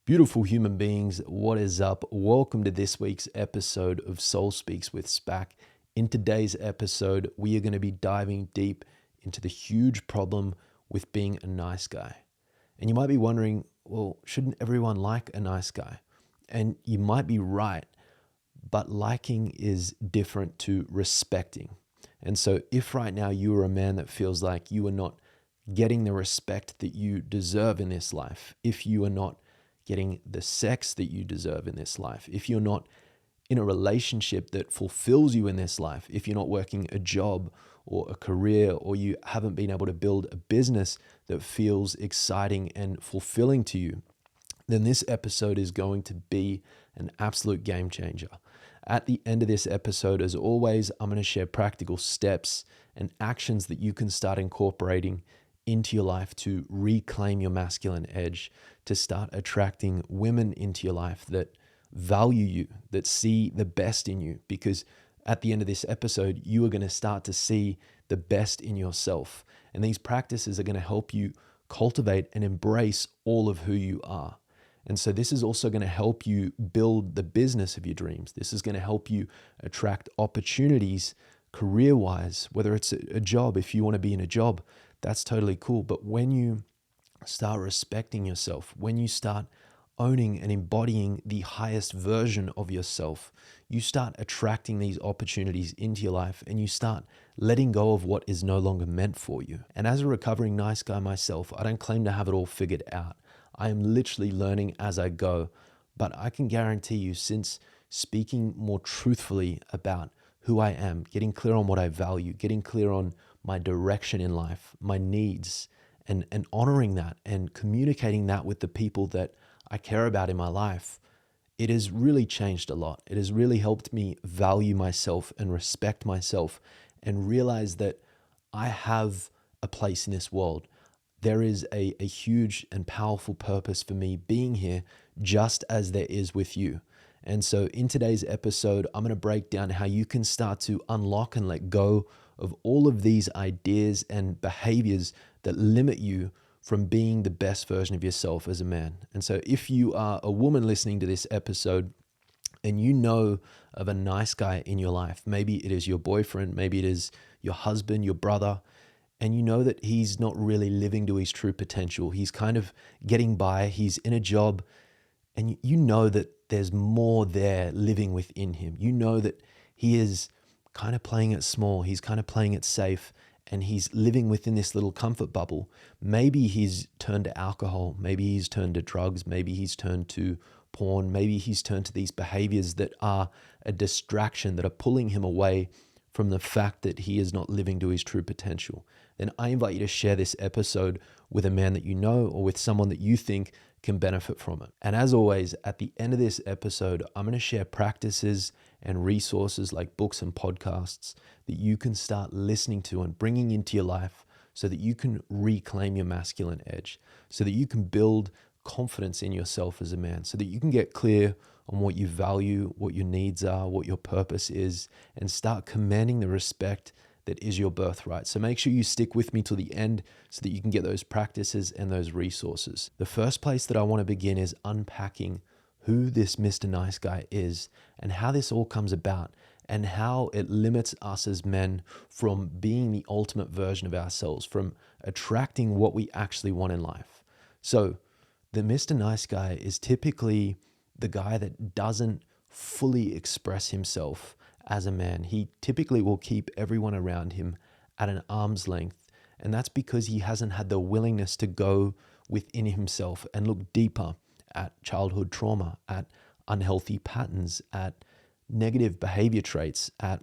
Beautiful human beings, what is up? Welcome to this week's episode of Soul Speaks with Spack. In today's episode, we are going to be diving deep into the huge problem with being a nice guy. And you might be wondering, well, shouldn't everyone like a nice guy? And you might be right, but liking is different to respecting. And so if right now you are a man that feels like you are not getting the respect that you deserve in this life, if you are not getting the sex that you deserve in this life, if you're not in a relationship that fulfills you in this life, if you're not working a job or a career, or you haven't been able to build a business that feels exciting and fulfilling to you, then this episode is going to be an absolute game changer. At the end of this episode, as always, I'm going to share practical steps and actions that you can start incorporating into your life to reclaim your masculine edge, to start attracting women into your life that value you, that see the best in you. Because at the end of this episode, you are going to start to see the best in yourself. And these practices are going to help you cultivate and embrace all of who you are. And so this is also going to help you build the business of your dreams. This is going to help you attract opportunities career-wise, whether it's a job. If you want to be in a job, that's totally cool. But when you start respecting yourself, when you start owning and embodying the highest version of yourself, you start attracting these opportunities into your life, and you start letting go of what is no longer meant for you. And as a recovering nice guy myself, I don't claim to have it all figured out. I am literally learning as I go, but I can guarantee you, since speaking more truthfully about who I am, getting clear on what I value, getting clear on my direction in life, my needs, and honoring that and communicating that with the people that I care about in my life, it has really changed a lot. It has really helped me value myself and respect myself and realize that I have a place in this world. There is a huge and powerful purpose for me being here, just as there is with you. And so in today's episode, I'm going to break down how you can start to unlock and let go of all of these ideas and behaviors that limit you from being the best version of yourself as a man. And so if you are a woman listening to this episode and you know of a nice guy in your life, maybe it is your boyfriend, maybe it is your husband, your brother, and you know that he's not really living to his true potential. He's kind of getting by, he's in a job, and you know that there's more there living within him. You know that he is kind of playing it small. He's kind of playing it safe, and he's living within this little comfort bubble. Maybe he's turned to alcohol. Maybe he's turned to drugs. Maybe he's turned to porn. Maybe he's turned to these behaviors that are a distraction, that are pulling him away from the fact that he is not living to his true potential. Then I invite you to share this episode with a man that you know, or with someone that you think can benefit from it. And as always, at the end of this episode, I'm going to share practices and resources like books and podcasts that you can start listening to and bringing into your life so that you can reclaim your masculine edge, so that you can build confidence in yourself as a man, so that you can get clear on what you value, what your needs are, what your purpose is, and start commanding the respect that is your birthright. So make sure you stick with me till the end so that you can get those practices and those resources. The first place that I want to begin is unpacking who this Mr. Nice Guy is and how this all comes about, and how it limits us as men from being the ultimate version of ourselves, from attracting what we actually want in life. So the Mr. Nice Guy is typically the guy that doesn't fully express himself as a man. He typically will keep everyone around him at an arm's length. And that's because he hasn't had the willingness to go within himself and look deeper at childhood trauma, at unhealthy patterns, at negative behavior traits, at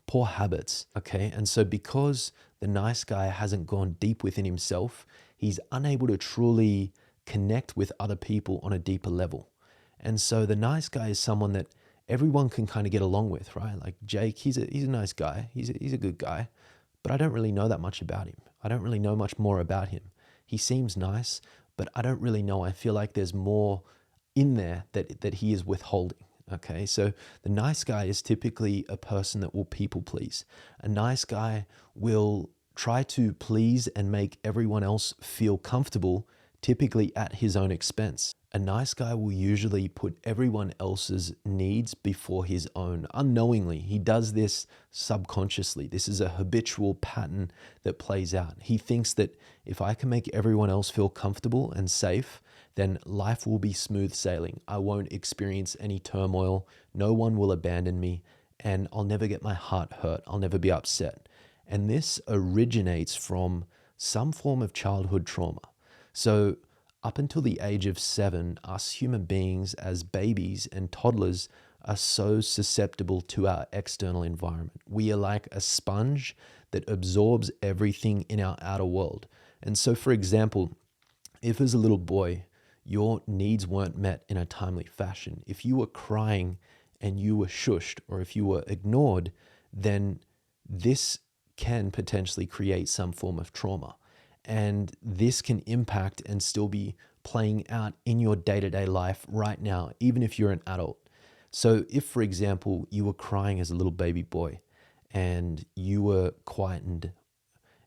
poor habits. Okay. And so because the nice guy hasn't gone deep within himself, he's unable to truly connect with other people on a deeper level. And so the nice guy is someone that everyone can kind of get along with, right? Like Jake, he's a nice guy. He's a good guy, but I don't really know that much about him. I don't really know much more about him. He seems nice, but I don't really know. I feel like there's more in there that he is withholding. Okay, so the nice guy is typically a person that will people please. A nice guy will try to please and make everyone else feel comfortable, typically at his own expense. A nice guy will usually put everyone else's needs before his own unknowingly. He does this subconsciously. This is a habitual pattern that plays out. He thinks that if I can make everyone else feel comfortable and safe, then life will be smooth sailing. I won't experience any turmoil. No one will abandon me, and I'll never get my heart hurt. I'll never be upset. And this originates from some form of childhood trauma. So, up until the age of 7, us human beings as babies and toddlers are so susceptible to our external environment. We are like a sponge that absorbs everything in our outer world. And so, for example, if as a little boy, your needs weren't met in a timely fashion, if you were crying and you were shushed, or if you were ignored, then this can potentially create some form of trauma. And this can impact and still be playing out in your day-to-day life right now, even if you're an adult. So if, for example, you were crying as a little baby boy and you were quietened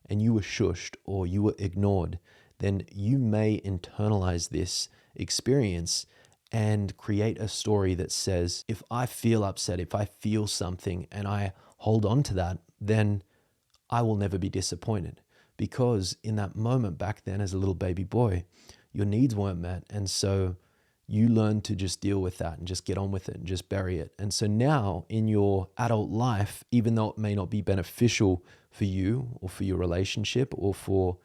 and you were shushed or you were ignored, then you may internalize this experience and create a story that says, if I feel upset, if I feel something and I hold on to that, then I will never be disappointed. Because in that moment back then as a little baby boy, your needs weren't met. And so you learn to just deal with that and just get on with it and just bury it. And so now in your adult life, even though it may not be beneficial for you or for your relationship or for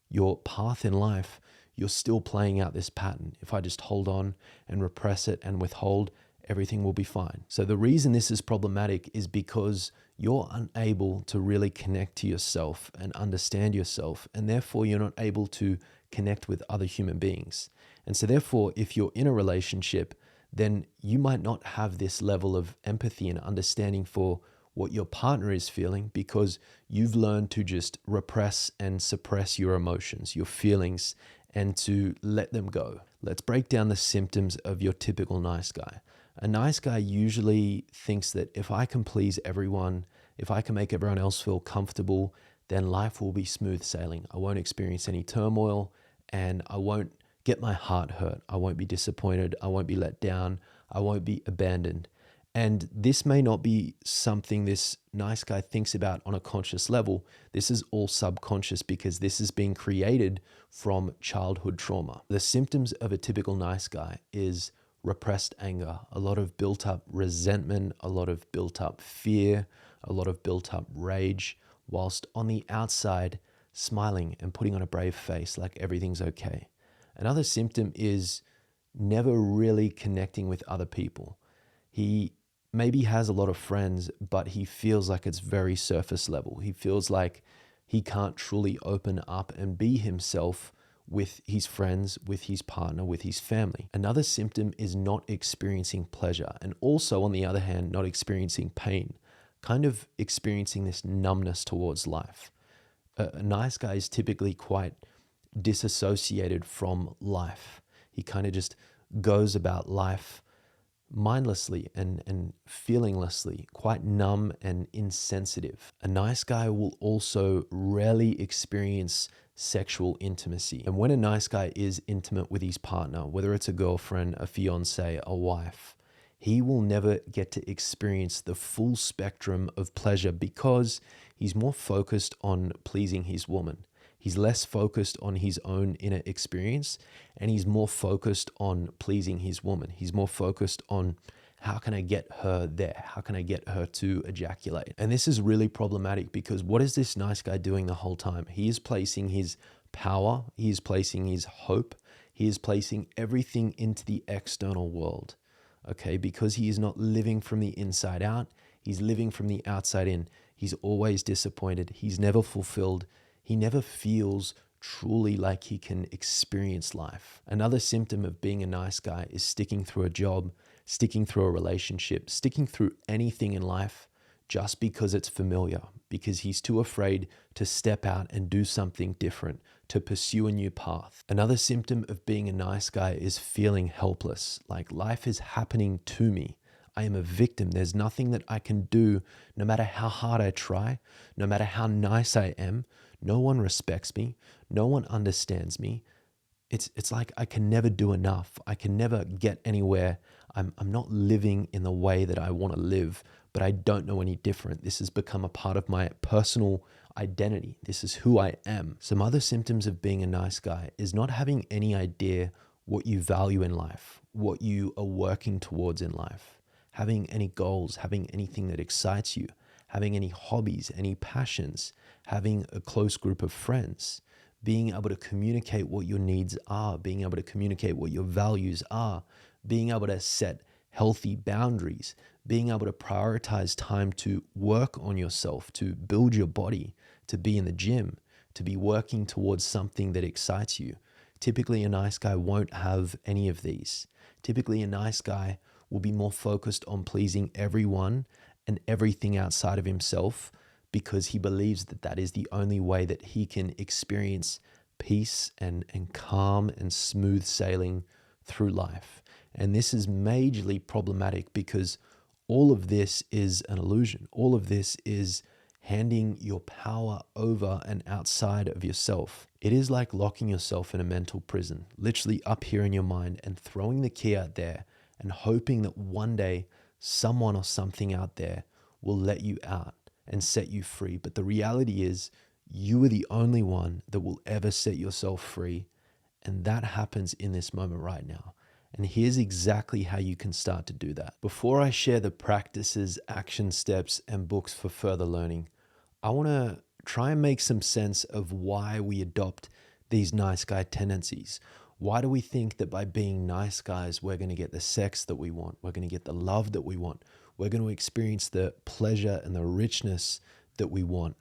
your path in life, you're still playing out this pattern. If I just hold on and repress it and withhold, everything will be fine. So the reason this is problematic is because you're unable to really connect to yourself and understand yourself, and therefore you're not able to connect with other human beings. And so therefore, if you're in a relationship, then you might not have this level of empathy and understanding for what your partner is feeling, because you've learned to just repress and suppress your emotions, your feelings, and to let them go. Let's break down the symptoms of your typical nice guy. A nice guy usually thinks that if I can please everyone, if I can make everyone else feel comfortable, then life will be smooth sailing. I won't experience any turmoil and I won't get my heart hurt. I won't be disappointed. I won't be let down. I won't be abandoned. And this may not be something this nice guy thinks about on a conscious level. This is all subconscious because this is being created from childhood trauma. The symptoms of a typical nice guy is repressed anger, a lot of built up resentment, a lot of built up fear, a lot of built up rage, whilst on the outside smiling and putting on a brave face like everything's okay. Another symptom is never really connecting with other people. He maybe has a lot of friends, but he feels like it's very surface level. He feels like he can't truly open up and be himself with his friends, with his partner, with his family. Another symptom is not experiencing pleasure, and also on the other hand, not experiencing pain, kind of experiencing this numbness towards life. A nice guy is typically quite disassociated from life. He kind of just goes about life mindlessly and feelinglessly, quite numb and insensitive. A nice guy will also rarely experience sexual intimacy. And when a nice guy is intimate with his partner, whether it's a girlfriend, a fiance, a wife, he will never get to experience the full spectrum of pleasure because he's more focused on pleasing his woman. He's less focused on his own inner experience, and he's more focused on pleasing his woman. He's more focused on how can I get her there? How can I get her to ejaculate? And this is really problematic because what is this nice guy doing the whole time? He is placing his power, he is placing his hope, he is placing everything into the external world, okay? Because he is not living from the inside out, he's living from the outside in. He's always disappointed, he's never fulfilled, he never feels truly like he can experience life. Another symptom of being a nice guy is sticking through a job, sticking through a relationship, sticking through anything in life just because it's familiar, because he's too afraid to step out and do something different, to pursue a new path. Another symptom of being a nice guy is feeling helpless, like life is happening to me. I am a victim. There's nothing that I can do, no matter how hard I try, no matter how nice I am. No one respects me. No one understands me. it's like I can never do enough. I can never get anywhere. I'm not living in the way that I want to live, but I don't know any different. This has become a part of my personal identity. This is who I am. Some other symptoms of being a nice guy is not having any idea what you value in life, what you are working towards in life, having any goals, having anything that excites you, having any hobbies, any passions, having a close group of friends, being able to communicate what your needs are, being able to communicate what your values are, being able to set healthy boundaries, being able to prioritize time to work on yourself, to build your body, to be in the gym, to be working towards something that excites you. Typically, a nice guy won't have any of these. Typically, a nice guy will be more focused on pleasing everyone and everything outside of himself because he believes that that is the only way that he can experience peace and calm and smooth sailing through life. And this is majorly problematic because all of this is an illusion. All of this is handing your power over and outside of yourself. It is like locking yourself in a mental prison, literally up here in your mind and throwing the key out there and hoping that one day someone or something out there will let you out and set you free. But the reality is, you are the only one that will ever set yourself free. And that happens in this moment right now. And here's exactly how you can start to do that. Before I share the practices, action steps, and books for further learning, I want to try and make some sense of why we adopt these nice guy tendencies. Why do we think that by being nice guys, we're going to get the sex that we want? We're going to get the love that we want. We're going to experience the pleasure and the richness that we want.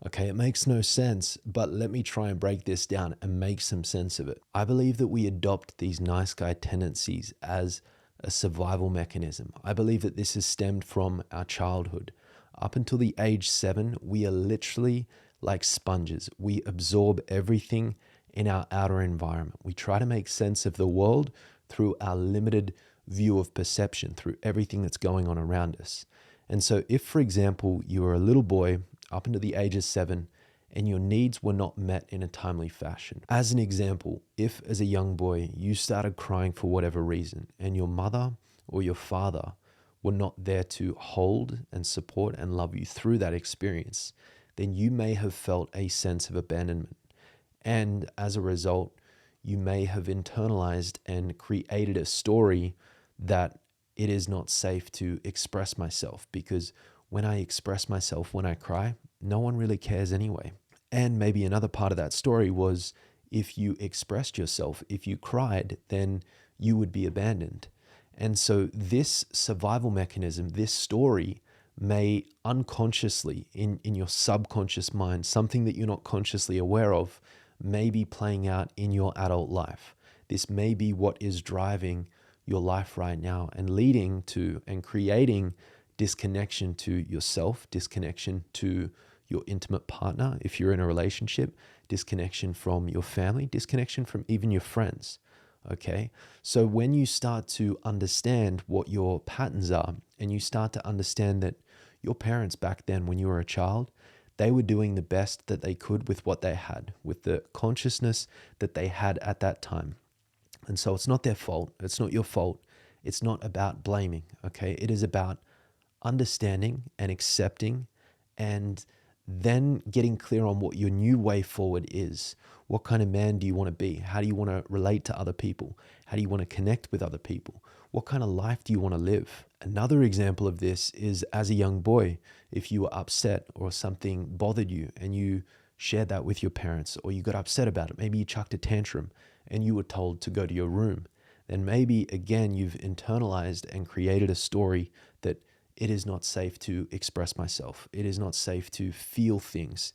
Okay, it makes no sense, but let me try and break this down and make some sense of it. I believe that we adopt these nice guy tendencies as a survival mechanism. I believe that this is stemmed from our childhood. Up until the age 7, we are literally like sponges. We absorb everything in our outer environment. We try to make sense of the world through our limited view of perception, through everything that's going on around us. And so if, for example, you were a little boy up until the age of 7 and your needs were not met in a timely fashion. As an example, if as a young boy you started crying for whatever reason and your mother or your father were not there to hold and support and love you through that experience, then you may have felt a sense of abandonment. And as a result, you may have internalized and created a story that it is not safe to express myself because when I express myself, when I cry, no one really cares anyway. And maybe another part of that story was if you expressed yourself, if you cried, then you would be abandoned. And so this survival mechanism, this story may unconsciously in your subconscious mind, something that you're not consciously aware of, may be playing out in your adult life. This may be what is driving your life right now and leading to and creating disconnection to yourself, disconnection to your intimate partner if you're in a relationship, disconnection from your family, disconnection from even your friends. Okay, so when you start to understand what your patterns are and you start to understand that your parents back then when you were a child, they were doing the best that they could with what they had, with the consciousness that they had at that time. And so it's not their fault. It's not your fault. It's not about blaming. Okay, it is about understanding and accepting and then getting clear on what your new way forward is. What kind of man do you want to be? How do you want to relate to other people? How do you want to connect with other people? What kind of life do you want to live? Another example of this is as a young boy, if you were upset or something bothered you and you shared that with your parents or you got upset about it, maybe you chucked a tantrum and you were told to go to your room, then maybe again you've internalized and created a story that it is not safe to express myself. It is not safe to feel things.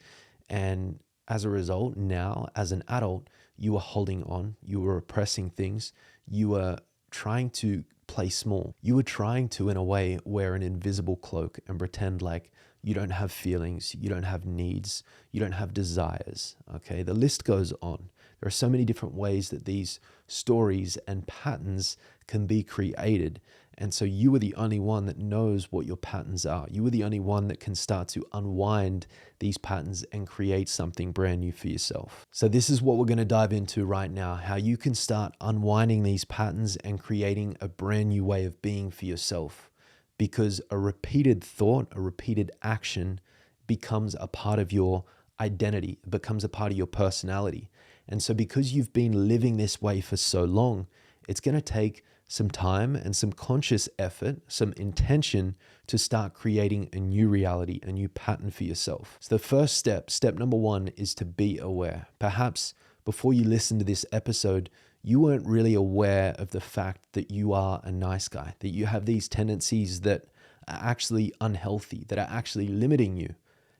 And as a result, now as an adult, you are holding on, you are repressing things, you are trying to play small. You are trying to, in a way, wear an invisible cloak and pretend like you don't have feelings, you don't have needs, you don't have desires. Okay, the list goes on. There are so many different ways that these stories and patterns can be created. And so you are the only one that knows what your patterns are. You are the only one that can start to unwind these patterns and create something brand new for yourself. So this is what we're going to dive into right now, how you can start unwinding these patterns and creating a brand new way of being for yourself. Because a repeated thought, a repeated action becomes a part of your identity, it becomes a part of your personality. And so because you've been living this way for so long, it's going to take some time and some conscious effort, some intention to start creating a new reality, a new pattern for yourself. So the first step number one, is to be aware. Perhaps before you listen to this episode, you weren't really aware of the fact that you are a nice guy, that you have these tendencies that are actually unhealthy, that are actually limiting you.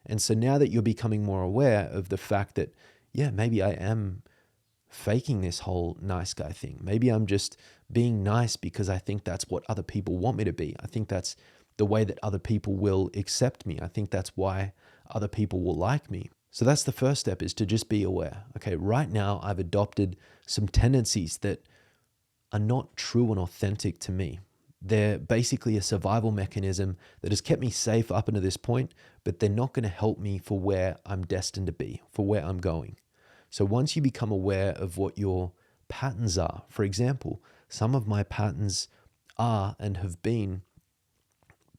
And so now that you're becoming more aware of the fact that, yeah, maybe I am faking this whole nice guy thing. Maybe I'm just being nice because I think that's what other people want me to be. I think that's the way that other people will accept me. I think that's why other people will like me. So that's the first step, is to just be aware. Okay, right now I've adopted some tendencies that are not true and authentic to me. They're basically a survival mechanism that has kept me safe up until this point, but they're not going to help me for where I'm destined to be, for where I'm going. So once you become aware of what your patterns are, for example, some of my patterns are and have been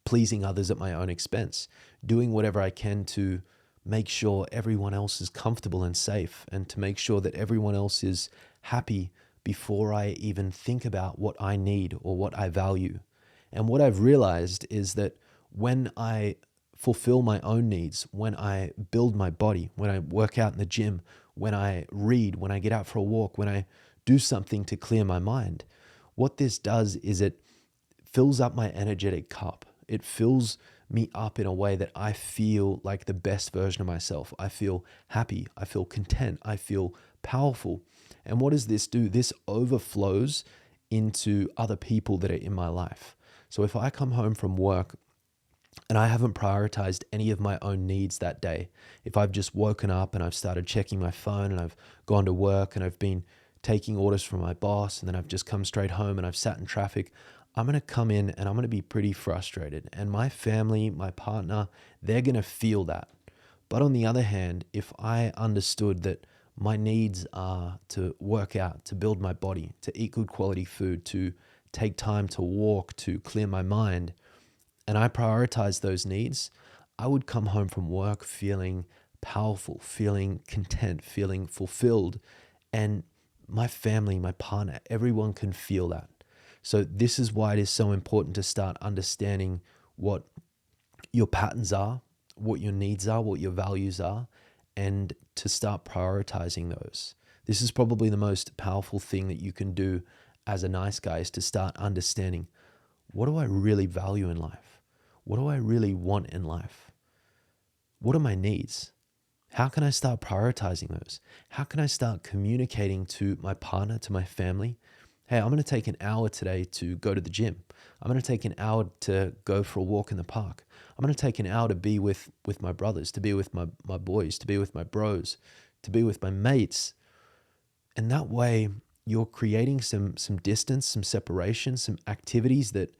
pleasing others at my own expense, doing whatever I can to make sure everyone else is comfortable and safe, and to make sure that everyone else is happy before I even think about what I need or what I value. And what I've realized is that when I fulfill my own needs, when I build my body, when I work out in the gym, when I read, when I get out for a walk, when I do something to clear my mind, what this does is it fills up my energetic cup. It fills me up in a way that I feel like the best version of myself. I feel happy. I feel content. I feel powerful. And what does this do? This overflows into other people that are in my life. So if I come home from work and I haven't prioritized any of my own needs that day, if I've just woken up and I've started checking my phone and I've gone to work and I've been taking orders from my boss and then I've just come straight home and I've sat in traffic, I'm going to come in and I'm going to be pretty frustrated. And my family, my partner, they're going to feel that. But on the other hand, if I understood that my needs are to work out, to build my body, to eat good quality food, to take time to walk, to clear my mind, and I prioritize those needs, I would come home from work feeling powerful, feeling content, feeling fulfilled. And my family, my partner, everyone can feel that. So this is why it is so important to start understanding what your patterns are, what your needs are, what your values are, and to start prioritizing those. This is probably the most powerful thing that you can do as a nice guy, is to start understanding, what do I really value in life? What do I really want in life? What are my needs? How can I start prioritizing those? How can I start communicating to my partner, to my family? Hey, I'm going to take an hour today to go to the gym. I'm going to take an hour to go for a walk in the park. I'm going to take an hour to be with my brothers, to be with my boys, to be with my bros, to be with my mates. And that way you're creating some distance, some separation, some activities that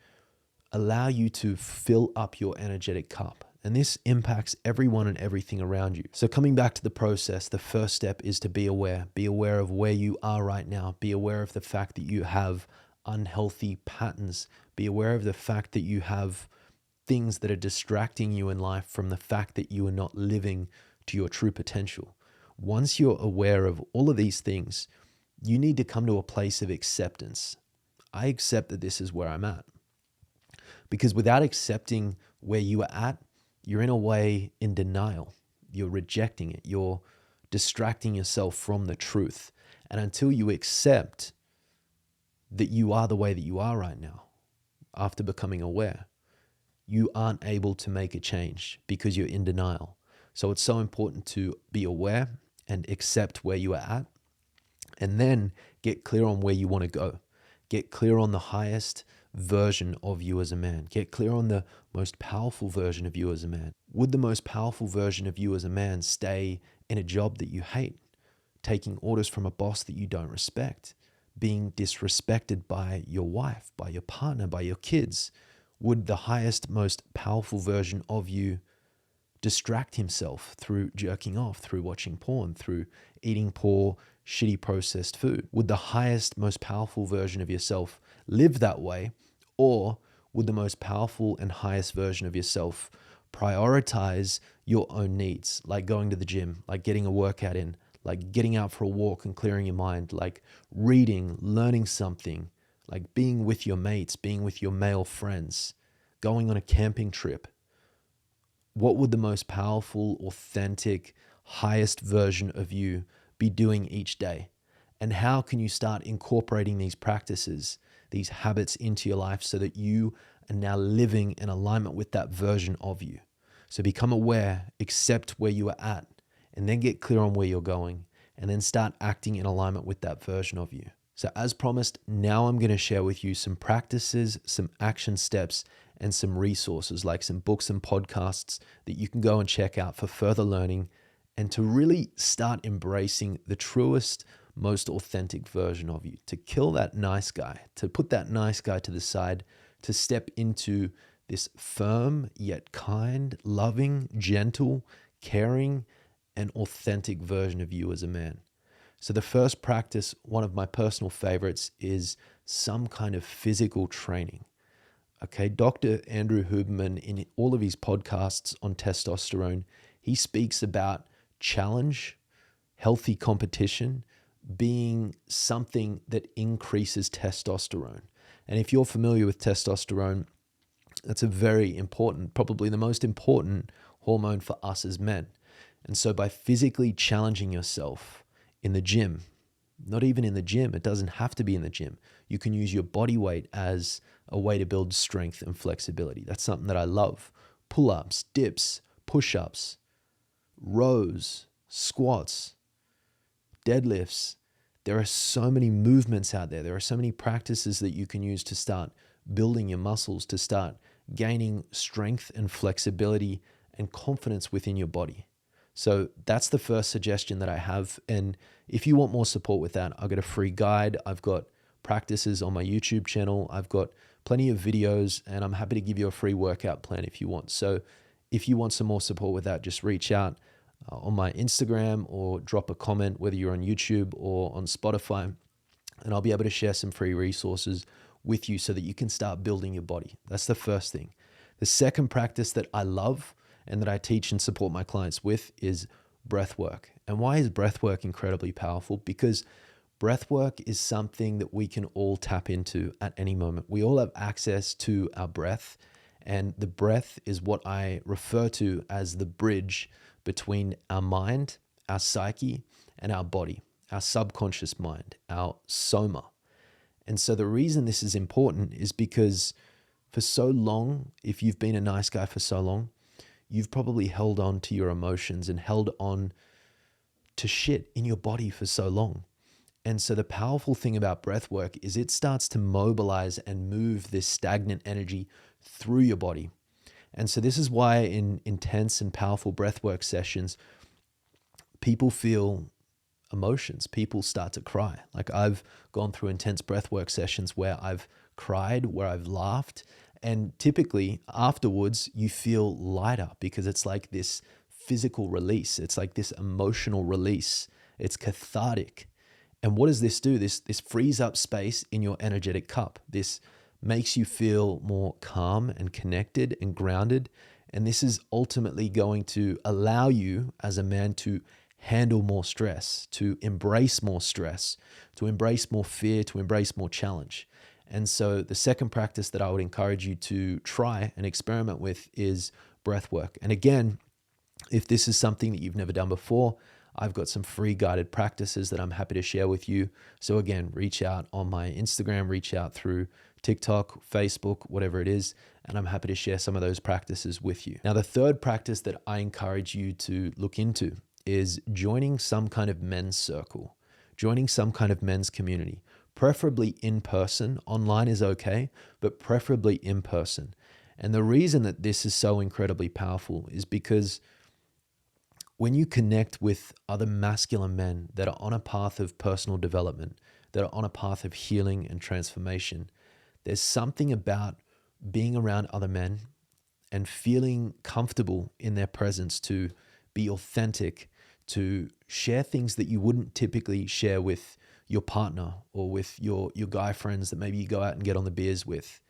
allow you to fill up your energetic cup. And this impacts everyone and everything around you. So coming back to the process, the first step is to be aware. Be aware of where you are right now. Be aware of the fact that you have unhealthy patterns. Be aware of the fact that you have things that are distracting you in life from the fact that you are not living to your true potential. Once you're aware of all of these things, you need to come to a place of acceptance. I accept that this is where I'm at. Because without accepting where you are at, you're in a way in denial. You're rejecting it. You're distracting yourself from the truth. And until you accept that you are the way that you are right now, after becoming aware, you aren't able to make a change because you're in denial. So it's so important to be aware and accept where you are at, and then get clear on where you want to go. Get clear on the highest version of you as a man. Get clear on the most powerful version of you as a man. Would the most powerful version of you as a man stay in a job that you hate, taking orders from a boss that you don't respect, being disrespected by your wife, by your partner, by your kids? Would the highest, most powerful version of you distract himself through jerking off, through watching porn, through eating poor, shitty processed food? Would the highest, most powerful version of yourself live that way? Or would the most powerful and highest version of yourself prioritize your own needs, like going to the gym, like getting a workout in, like getting out for a walk and clearing your mind, like reading, learning something, like being with your mates, being with your male friends, going on a camping trip? What would the most powerful, authentic, highest version of you be doing each day? And how can you start incorporating these practices, these habits into your life so that you are now living in alignment with that version of you? So become aware, accept where you are at, and then get clear on where you're going, and then start acting in alignment with that version of you. So as promised, now I'm going to share with you some practices, some action steps, and some resources like some books and podcasts that you can go and check out for further learning and to really start embracing the truest, most authentic version of you, to kill that nice guy, to put that nice guy to the side, to step into this firm yet kind, loving, gentle, caring, and authentic version of you as a man. So the first practice, one of my personal favorites, is some kind of physical training. Okay, Dr. Andrew Huberman, in all of his podcasts on testosterone, he speaks about challenge, healthy competition, being something that increases testosterone. And if you're familiar with testosterone, that's a very important, probably the most important hormone for us as men. And so by physically challenging yourself in the gym, not even in the gym, it doesn't have to be in the gym. You can use your body weight as a way to build strength and flexibility. That's something that I love. Pull-ups, dips, push-ups, rows, squats, deadlifts. There are so many movements out there. There are so many practices that you can use to start building your muscles, to start gaining strength and flexibility and confidence within your body. So that's the first suggestion that I have. And if you want more support with that, I've got a free guide. I've got practices on my YouTube channel. I've got plenty of videos, and I'm happy to give you a free workout plan if you want. So if you want some more support with that, just reach out on my Instagram or drop a comment, whether you're on YouTube or on Spotify, and I'll be able to share some free resources with you so that you can start building your body. That's the first thing. The second practice that I love and that I teach and support my clients with is breath work. And why is breath work incredibly powerful? Because breath work is something that we can all tap into at any moment. We all have access to our breath, and the breath is what I refer to as the bridge between our mind, our psyche, and our body, our subconscious mind, our soma. And so the reason this is important is because for so long, if you've been a nice guy for so long, you've probably held on to your emotions and held on to shit in your body for so long. And so the powerful thing about breath work is it starts to mobilize and move this stagnant energy through your body. And so this is why in intense and powerful breathwork sessions, people feel emotions. People start to cry. Like I've gone through intense breathwork sessions where I've cried, where I've laughed. And typically afterwards, you feel lighter because it's like this physical release. It's like this emotional release. It's cathartic. And what does this do? This frees up space in your energetic cup. This makes you feel more calm and connected and grounded. And this is ultimately going to allow you as a man to handle more stress, to embrace more stress, to embrace more fear, to embrace more challenge. And so the second practice that I would encourage you to try and experiment with is breath work. And again, if this is something that you've never done before, I've got some free guided practices that I'm happy to share with you. So again, reach out on my Instagram, reach out through TikTok, Facebook, whatever it is, and I'm happy to share some of those practices with you. Now, the third practice that I encourage you to look into is joining some kind of men's circle, joining some kind of men's community, preferably in person. Online is okay, but preferably in person. And the reason that this is so incredibly powerful is because when you connect with other masculine men that are on a path of personal development, that are on a path of healing and transformation. There's something about being around other men and feeling comfortable in their presence to be authentic, to share things that you wouldn't typically share with your partner or with your guy friends that maybe you go out and get on the beers with.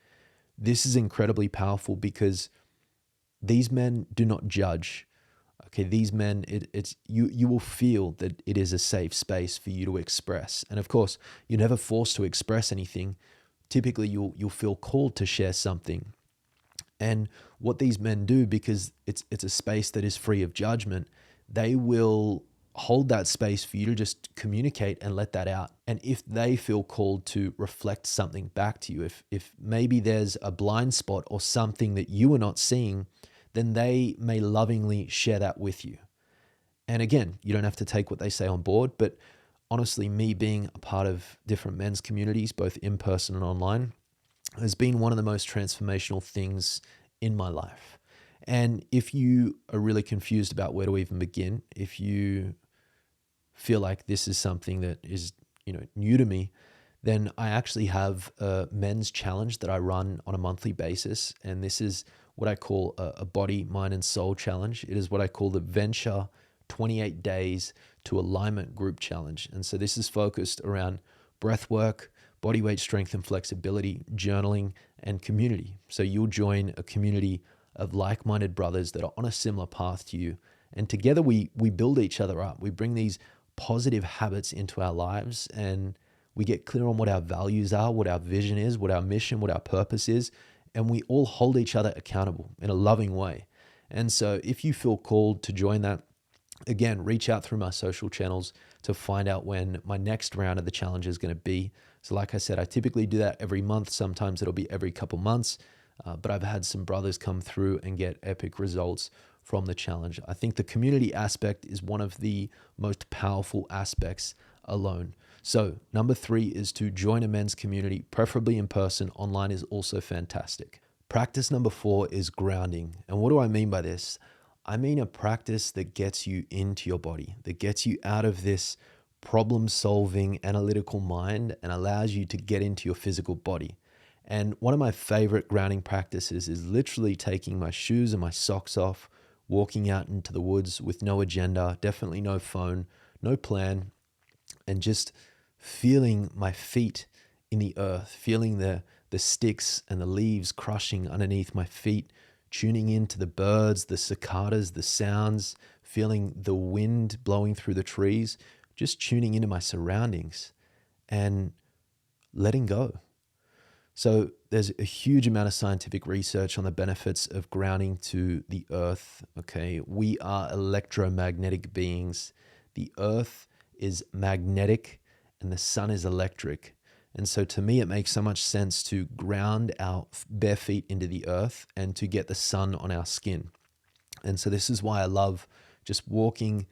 This is incredibly powerful because these men do not judge. Okay, these men, it's you will feel that it is a safe space for you to express. And of course, you're never forced to express anything. Typically, you'll feel called to share something. And what these men do, because it's a space that is free of judgment, they will hold that space for you to just communicate and let that out. And if they feel called to reflect something back to you, if maybe there's a blind spot or something that you are not seeing, then they may lovingly share that with you. And again, you don't have to take what they say on board, but honestly, me being a part of different men's communities, both in person and online, has been one of the most transformational things in my life. And if you are really confused about where to even begin, if you feel like this is something that is, new to me, then I actually have a men's challenge that I run on a monthly basis. And this is what I call a body, mind, and soul challenge. It is what I call the Venture 28 Days to Alignment Group Challenge. And so this is focused around breath work, body weight strength and flexibility, journaling, and community. So you'll join a community of like-minded brothers that are on a similar path to you. And together we build each other up. We bring these positive habits into our lives, and we get clear on what our values are, what our vision is, what our mission, what our purpose is, and we all hold each other accountable in a loving way. And so if you feel called to join that, again, reach out through my social channels to find out when my next round of the challenge is going to be. So like I said, I typically do that every month. Sometimes it'll be every couple months, but I've had some brothers come through and get epic results from the challenge. I think the community aspect is one of the most powerful aspects alone. So number 3 is to join a men's community, preferably in person. Online is also fantastic. Practice number 4 is grounding. And what do I mean by this? I mean a practice that gets you into your body, that gets you out of this problem-solving analytical mind and allows you to get into your physical body. And one of my favorite grounding practices is literally taking my shoes and my socks off, walking out into the woods with no agenda, definitely no phone, no plan, and just feeling my feet in the earth, feeling the sticks and the leaves crushing underneath my feet, tuning into the birds, the cicadas, the sounds, feeling the wind blowing through the trees, just tuning into my surroundings and letting go. So there's a huge amount of scientific research on the benefits of grounding to the earth. Okay, we are electromagnetic beings. The earth is magnetic and the sun is electric. And so to me, it makes so much sense to ground our bare feet into the earth and to get the sun on our skin. And so this is why I love just walking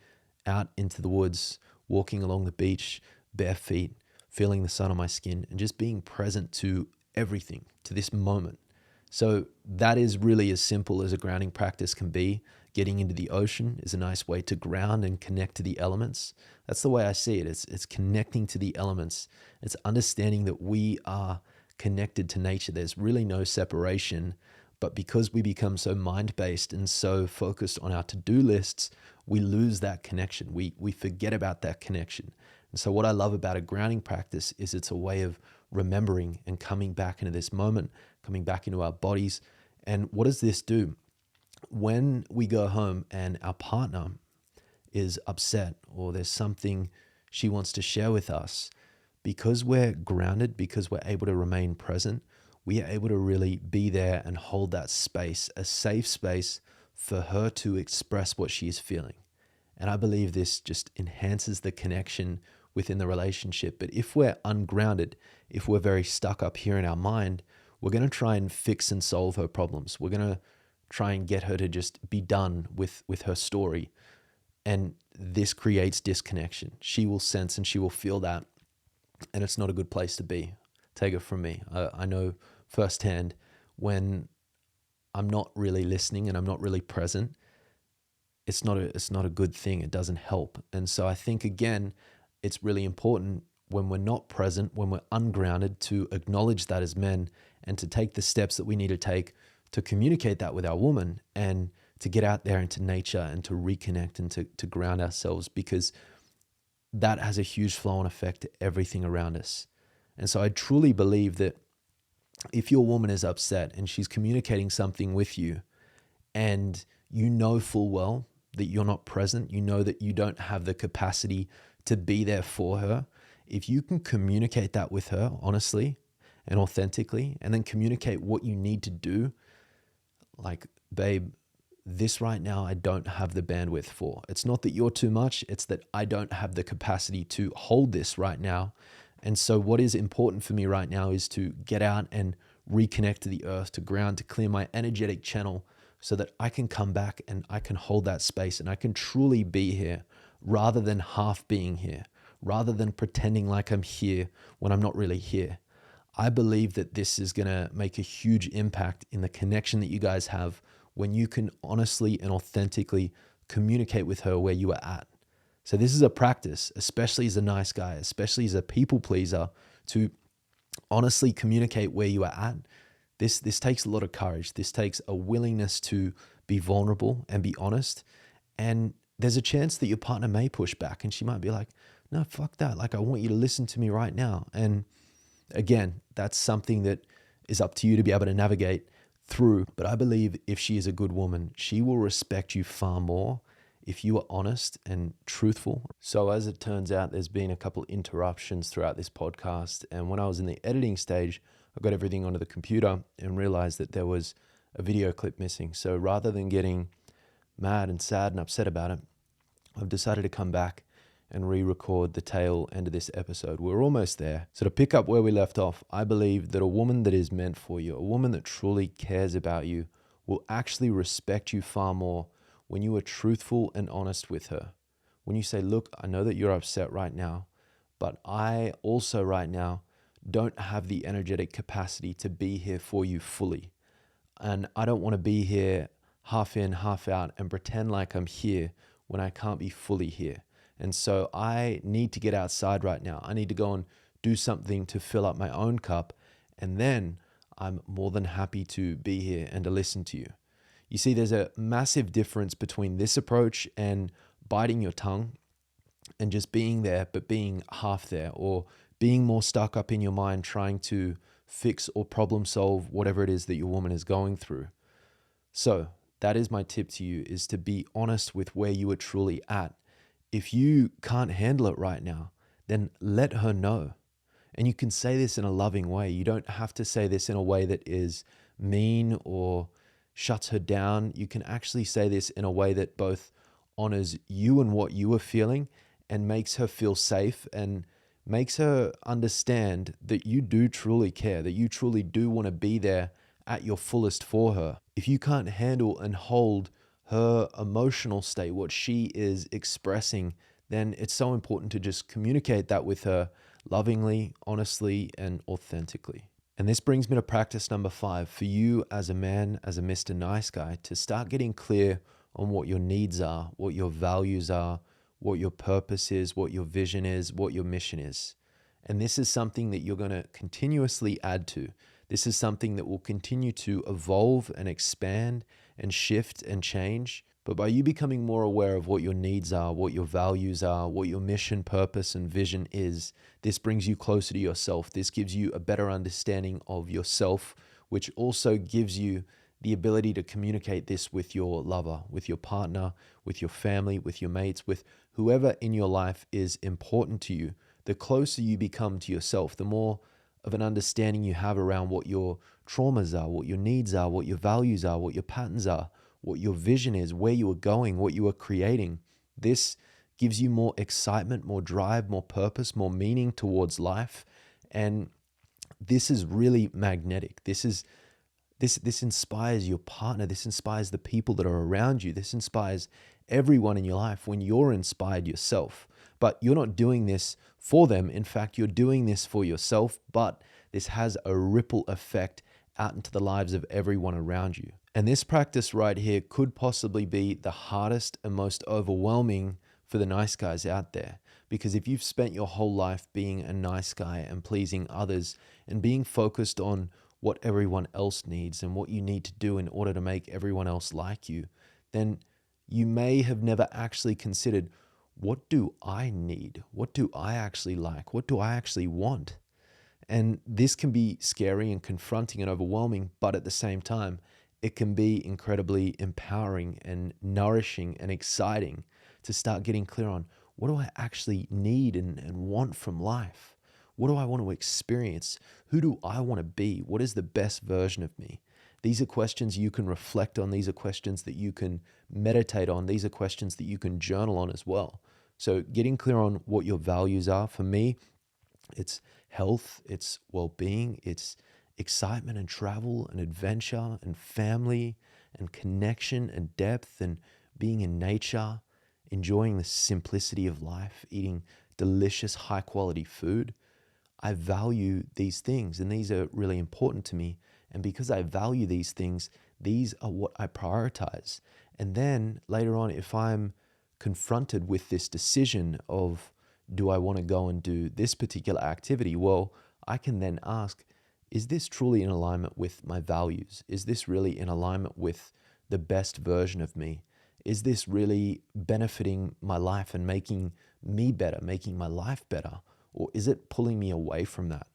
out into the woods, walking along the beach, bare feet, feeling the sun on my skin, and just being present to everything, to this moment. So that is really as simple as a grounding practice can be. Getting into the ocean is a nice way to ground and connect to the elements. That's the way I see it. It's connecting to the elements. It's understanding that we are connected to nature. There's really no separation. But because we become so mind-based and so focused on our to-do lists, we lose that connection. We forget about that connection. And so what I love about a grounding practice is it's a way of remembering and coming back into this moment, coming back into our bodies. And what does this do? When we go home and our partner is upset or there's something she wants to share with us, because we're grounded, because we're able to remain present, we are able to really be there and hold that space, a safe space for her to express what she is feeling. And I believe this just enhances the connection within the relationship. But if we're ungrounded, if we're very stuck up here in our mind, we're going to try and fix and solve her problems. We're going to try and get her to just be done with her story. And this creates disconnection. She will sense and she will feel that. And it's not a good place to be. Take it from me. I know firsthand when I'm not really listening and I'm not really present, it's not a good thing. It doesn't help. And so I think, again, it's really important when we're not present, when we're ungrounded, to acknowledge that as men and to take the steps that we need to take to communicate that with our woman and to get out there into nature and to reconnect and to ground ourselves, because that has a huge flow-on effect to everything around us. And so I truly believe that if your woman is upset and she's communicating something with you and you know full well that you're not present, you know that you don't have the capacity to be there for her, if you can communicate that with her honestly and authentically, and then communicate what you need to do, like, babe, this right now I don't have the bandwidth for. It's not that you're too much, it's that I don't have the capacity to hold this right now. And so what is important for me right now is to get out and reconnect to the earth, to ground, to clear my energetic channel so that I can come back and I can hold that space and I can truly be here rather than half being here, rather than pretending like I'm here when I'm not really here. I believe that this is going to make a huge impact in the connection that you guys have when you can honestly and authentically communicate with her where you are at. So this is a practice, especially as a nice guy, especially as a people pleaser, to honestly communicate where you are at. This takes a lot of courage. This takes a willingness to be vulnerable and be honest. And there's a chance that your partner may push back and she might be like, no, fuck that. Like, I want you to listen to me right now. And again, that's something that is up to you to be able to navigate through. But I believe if she is a good woman, she will respect you far more if you are honest and truthful. So as it turns out, there's been a couple interruptions throughout this podcast. And when I was in the editing stage, I got everything onto the computer and realized that there was a video clip missing. So rather than getting mad and sad and upset about it, I've decided to come back and re-record the tail end of this episode. We're almost there. So to pick up where we left off, I believe that a woman that is meant for you, a woman that truly cares about you, will actually respect you far more when you are truthful and honest with her. When you say, look, I know that you're upset right now, but I also right now don't have the energetic capacity to be here for you fully. And I don't want to be here half in, half out and pretend like I'm here when I can't be fully here. And so I need to get outside right now. I need to go and do something to fill up my own cup. And then I'm more than happy to be here and to listen to you. You see, there's a massive difference between this approach and biting your tongue and just being there, but being half there, or being more stuck up in your mind trying to fix or problem solve whatever it is that your woman is going through. So that is my tip to you, is to be honest with where you are truly at. If you can't handle it right now, then let her know. And you can say this in a loving way. You don't have to say this in a way that is mean or shuts her down. You can actually say this in a way that both honors you and what you are feeling and makes her feel safe and makes her understand that you do truly care, that you truly do want to be there at your fullest for her. If you can't handle and hold her emotional state, what she is expressing, then it's so important to just communicate that with her lovingly, honestly, and authentically. And this brings me to practice number 5 for you as a man, as a Mr. Nice Guy, to start getting clear on what your needs are, what your values are, what your purpose is, what your vision is, what your mission is. And this is something that you're going to continuously add to. This is something that will continue to evolve and expand and shift and change. But by you becoming more aware of what your needs are, what your values are, what your mission, purpose, and vision is, this brings you closer to yourself. This gives you a better understanding of yourself, which also gives you the ability to communicate this with your lover, with your partner, with your family, with your mates, with whoever in your life is important to you. The closer you become to yourself, the more of an understanding you have around what your traumas are, what your needs are, what your values are, what your patterns are, what your vision is, where you are going, what you are creating. This gives you more excitement, more drive, more purpose, more meaning towards life. And this is really magnetic. This inspires your partner. This inspires the people that are around you. This inspires everyone in your life when you're inspired yourself. But you're not doing this for them. In fact, you're doing this for yourself, but this has a ripple effect out into the lives of everyone around you. And this practice right here could possibly be the hardest and most overwhelming for the nice guys out there. Because if you've spent your whole life being a nice guy and pleasing others and being focused on what everyone else needs and what you need to do in order to make everyone else like you, then you may have never actually considered, what do I need? What do I actually like? What do I actually want? And this can be scary and confronting and overwhelming, but at the same time, it can be incredibly empowering and nourishing and exciting to start getting clear on, what do I actually need and want from life? What do I want to experience? Who do I want to be? What is the best version of me? These are questions you can reflect on. These are questions that you can meditate on. These are questions that you can journal on as well. So getting clear on what your values are, for me, it's health, it's well-being, it's excitement and travel and adventure and family and connection and depth and being in nature, enjoying the simplicity of life, eating delicious, high-quality food. I value these things and these are really important to me. And because I value these things, these are what I prioritize. And then later on, if I'm confronted with this decision of, do I want to go and do this particular activity? Well, I can then ask, is this truly in alignment with my values? Is this really in alignment with the best version of me? Is this really benefiting my life and making me better, making my life better? Or is it pulling me away from that?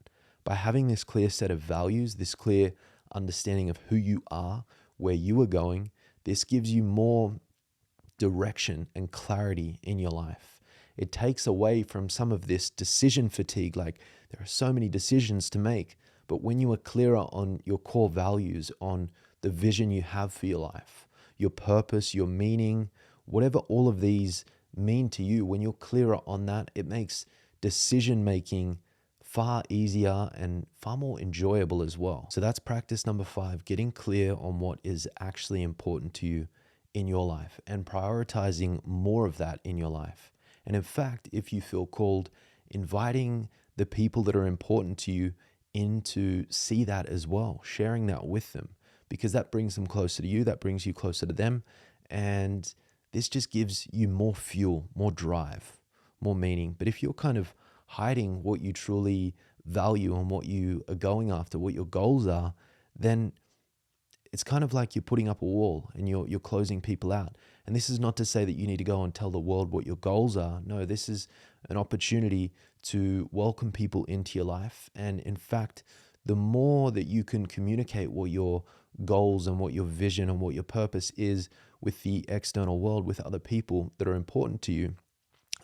By having this clear set of values, this clear understanding of who you are, where you are going, this gives you more direction and clarity in your life. It takes away from some of this decision fatigue, like there are so many decisions to make. But when you are clearer on your core values, on the vision you have for your life, your purpose, your meaning, whatever all of these mean to you, when you're clearer on that, it makes decision making far easier and far more enjoyable as well. So that's practice number 5, getting clear on what is actually important to you in your life and prioritizing more of that in your life. And in fact, if you feel called, inviting the people that are important to you in to see that as well, sharing that with them, because that brings them closer to you, that brings you closer to them. And this just gives you more fuel, more drive, more meaning. But if you're kind of hiding what you truly value and what you are going after, what your goals are, then it's kind of like you're putting up a wall and you're closing people out. And this is not to say that you need to go and tell the world what your goals are. No, this is an opportunity to welcome people into your life. And in fact, the more that you can communicate what your goals and what your vision and what your purpose is with the external world, with other people that are important to you,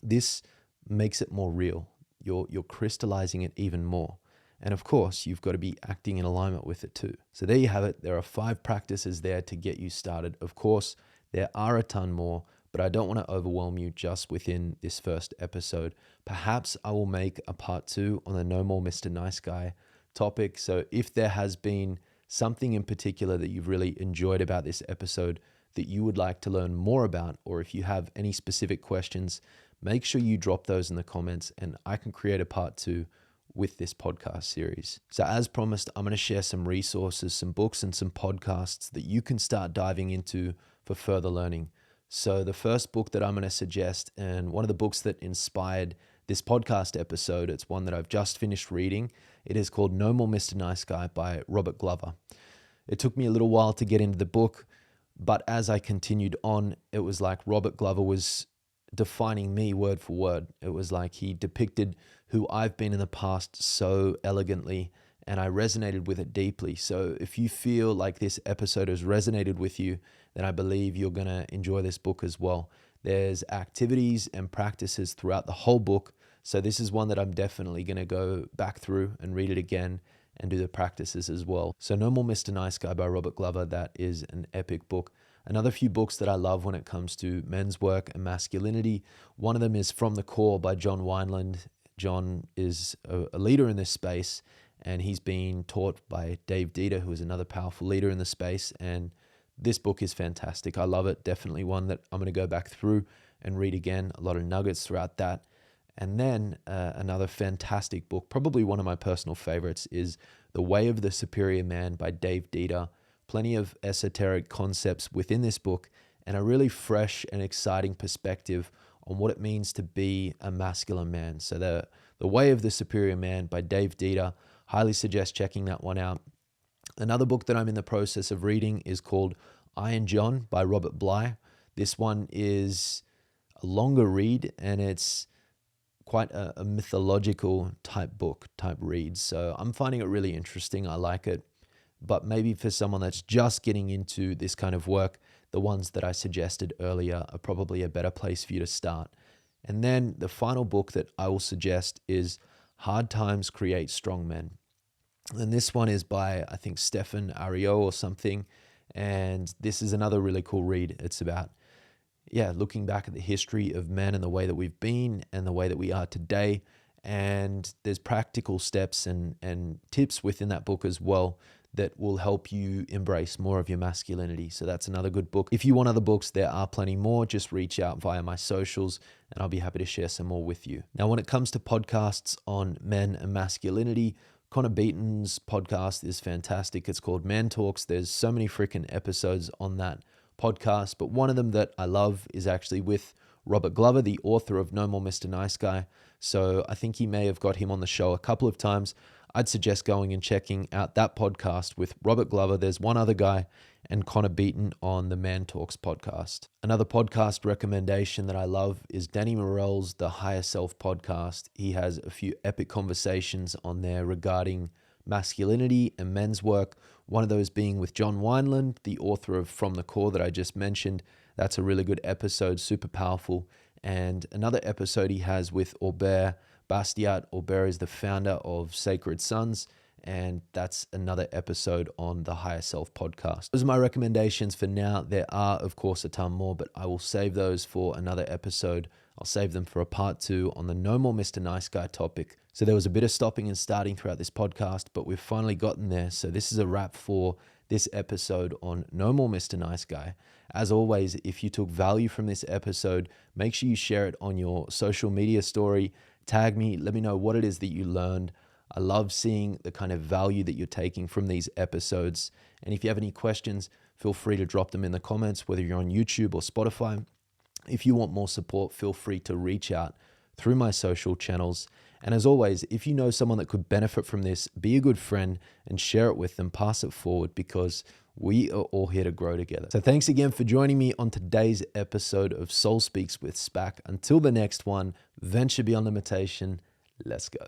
this makes it more real. You're crystallizing it even more. And of course, you've got to be acting in alignment with it too. So there you have it. There are 5 practices there to get you started. Of course, there are a ton more, but I don't want to overwhelm you just within this first episode. Perhaps I will make a part 2 on the No More Mr. Nice Guy topic. So if there has been something in particular that you've really enjoyed about this episode that you would like to learn more about, or if you have any specific questions, make sure you drop those in the comments and I can create a part 2 with this podcast series. So as promised, I'm going to share some resources, some books and some podcasts that you can start diving into for further learning. So the first book that I'm going to suggest, and one of the books that inspired this podcast episode, it's one that I've just finished reading. It is called No More Mr. Nice Guy by Robert Glover. It took me a little while to get into the book, but as I continued on, it was like Robert Glover was defining me word for word. It was like he depicted who I've been in the past so elegantly, and I resonated with it deeply. So if you feel like this episode has resonated with you, then I believe you're going to enjoy this book as well. There's activities and practices throughout the whole book. So this is one that I'm definitely going to go back through and read it again and do the practices as well. So No More Mr. Nice Guy by Robert Glover, that is an epic book. Another few books that I love when it comes to men's work and masculinity, one of them is From the Core by John Wineland. John is a leader in this space, and he's been taught by Dave Dieter, who is another powerful leader in the space. And this book is fantastic. I love it. Definitely one that I'm going to go back through and read again. A lot of nuggets throughout that. And then another fantastic book, probably one of my personal favorites, is The Way of the Superior Man by Dave Dieter. Plenty of esoteric concepts within this book and a really fresh and exciting perspective on what it means to be a masculine man. So the Way of the Superior Man by Dave Dieter. Highly suggest checking that one out. Another book that I'm in the process of reading is called Iron John by Robert Bly. This one is a longer read, and it's quite a mythological type book, type read. So I'm finding it really interesting. I like it. But maybe for someone that's just getting into this kind of work, the ones that I suggested earlier are probably a better place for you to start. And then the final book that I will suggest is Hard Times Create Strong Men. And this one is by, I think, Stephen Ario or something. And this is another really cool read. It's about, looking back at the history of men and the way that we've been and the way that we are today. And there's practical steps and tips within that book as well that will help you embrace more of your masculinity. So that's another good book. If you want other books, there are plenty more. Just reach out via my socials and I'll be happy to share some more with you. Now, when it comes to podcasts on men and masculinity, Connor Beaton's podcast is fantastic. It's called Man Talks. There's so many freaking episodes on that podcast, but one of them that I love is actually with Robert Glover, the author of No More Mr. Nice Guy. So I think he may have got him on the show a couple of times. I'd suggest going and checking out that podcast with Robert Glover. There's one other guy and Connor Beaton on the Man Talks podcast. Another podcast recommendation that I love is Danny Morell's The Higher Self podcast. He has a few epic conversations on there regarding masculinity and men's work. One of those being with John Wineland, the author of From the Core that I just mentioned. That's a really good episode, super powerful. And another episode he has with Aubert Bastiat. Aubert is the founder of Sacred Sons, and that's another episode on the Higher Self podcast. Those are my recommendations for now. There are, of course, a ton more, but I will save those for another episode. I'll save them for a part 2 on the No More Mr. Nice Guy topic. So there was a bit of stopping and starting throughout this podcast, but we've finally gotten there. So this is a wrap for this episode on No More Mr. Nice Guy. As always, if you took value from this episode, make sure you share it on your social media story. Tag me, let me know what it is that you learned. I love seeing the kind of value that you're taking from these episodes. And if you have any questions, feel free to drop them in the comments, whether you're on YouTube or Spotify. If you want more support, feel free to reach out through my social channels. And as always, if you know someone that could benefit from this, be a good friend and share it with them, pass it forward, because we are all here to grow together. So thanks again for joining me on today's episode of Soul Speaks with Spack. Until the next one, venture beyond limitation. Let's go.